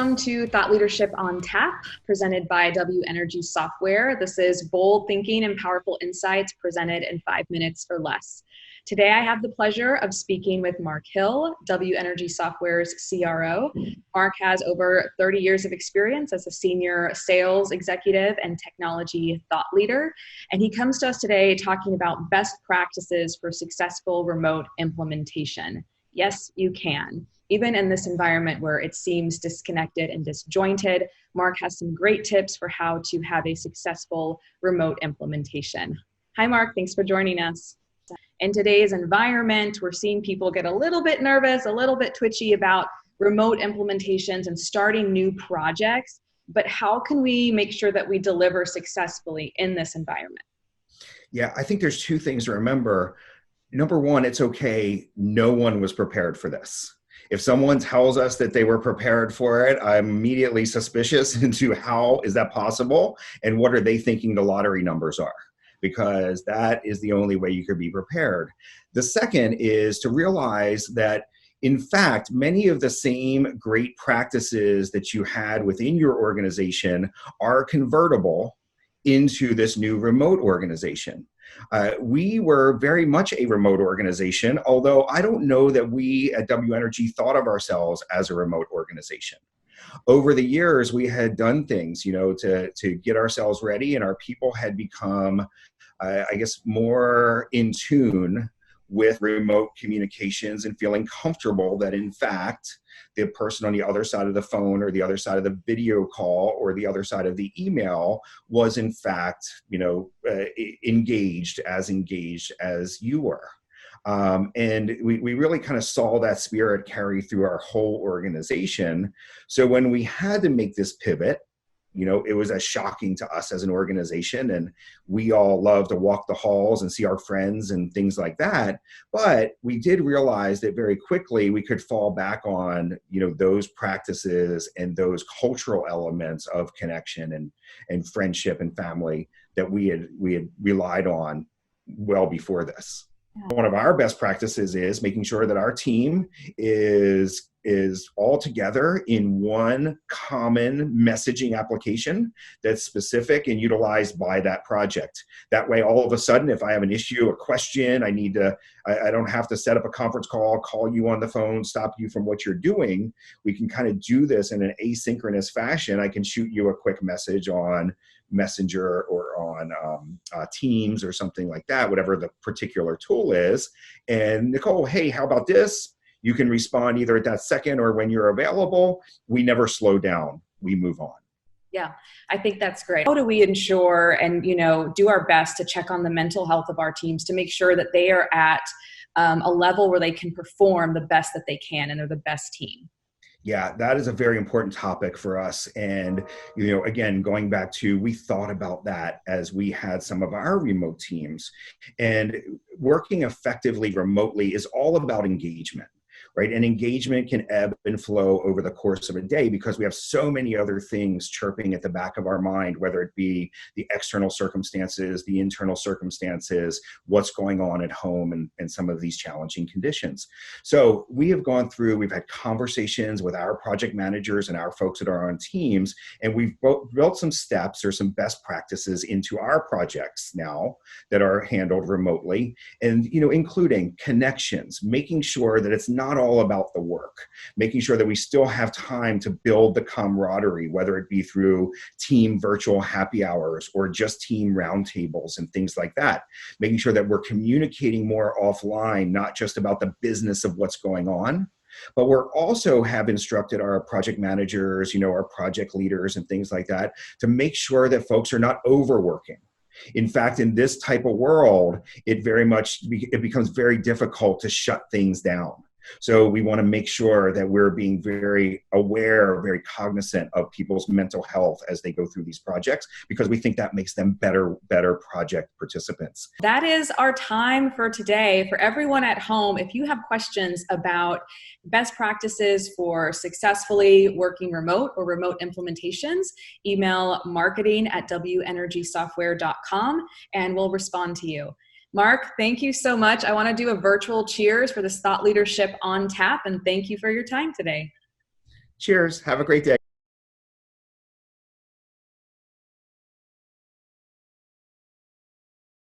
Welcome to Thought Leadership on Tap, presented by Energy Software. This is bold thinking and powerful insights presented in 5 minutes or less. Today, I have the pleasure of speaking with Mark Hill, Energy Software's CRO. Mark has over 30 years of experience as a senior sales executive and technology thought leader, and he comes to us today talking about best practices for successful remote implementation. Yes, you can. Even in this environment where it seems disconnected and disjointed, Mark has some great tips for how to have a successful remote implementation. Hi, Mark. Thanks for joining us. In today's environment, we're seeing people get a little bit nervous, a little bit twitchy about remote implementations and starting new projects. But how can we make sure that we deliver successfully in this environment? Yeah, I think there's two things to remember. Number one, it's okay. No one was prepared for this. If someone tells us that they were prepared for it, I'm immediately suspicious into how is that possible and what are they thinking the lottery numbers are, because that is the only way you could be prepared. The second is to realize that, in fact, many of the same great practices that you had within your organization are convertible into this new remote organization. We were very much a remote organization, although I don't know that we at W Energy thought of ourselves as a remote organization. Over the years, we had done things, to get ourselves ready, and our people had become, more in tune with remote communications and feeling comfortable that, in fact, the person on the other side of the phone or the other side of the video call or the other side of the email was, in fact, engaged as you were. And we really kind of saw that spirit carry through our whole organization. So when we had to make this pivot, it was as shocking to us as an organization, and we all love to walk the halls and see our friends and things like that. But we did realize that very quickly we could fall back on, those practices and those cultural elements of connection and friendship and family that we had relied on well before this. One of our best practices is making sure that our team is all together in one common messaging application that's specific and utilized by that project. That way, all of a sudden, if I have an issue, a question, I don't have to set up a conference call you on the phone, stop you from what you're doing. We can kind of do this in an asynchronous fashion. I can shoot you a quick message on Messenger or on Teams or something like that, whatever the particular tool is. And Nicole, hey, how about this? You can respond either at that second or when you're available. We never slow down. We move on. Yeah, I think that's great. How do we ensure and, do our best to check on the mental health of our teams to make sure that they are at a level where they can perform the best that they can and are the best team? Yeah, that is a very important topic for us. And, again, going back to, we thought about that as we had some of our remote teams. And working effectively remotely is all about engagement. Right? And engagement can ebb and flow over the course of a day because we have so many other things chirping at the back of our mind, whether it be the external circumstances, the internal circumstances, what's going on at home, and some of these challenging conditions. So we've had conversations with our project managers and our folks that are on teams, and we've built some steps or some best practices into our projects now that are handled remotely, and including connections, making sure that it's not all about the work, making sure that we still have time to build the camaraderie, whether it be through team virtual happy hours or just team roundtables and things like that, making sure that we're communicating more offline, not just about the business of what's going on, but we're also have instructed our project managers, our project leaders and things like that to make sure that folks are not overworking. In fact, in this type of world, it becomes very difficult to shut things down. So we want to make sure that we're being very aware, very cognizant of people's mental health as they go through these projects, because we think that makes them better project participants. That is our time for today. For everyone at home, if you have questions about best practices for successfully working remote or remote implementations, email marketing@wenergysoftware.com and we'll respond to you. Mark, thank you so much. I want to do a virtual cheers for this Thought Leadership on Tap, and thank you for your time today. Cheers. Have a great day.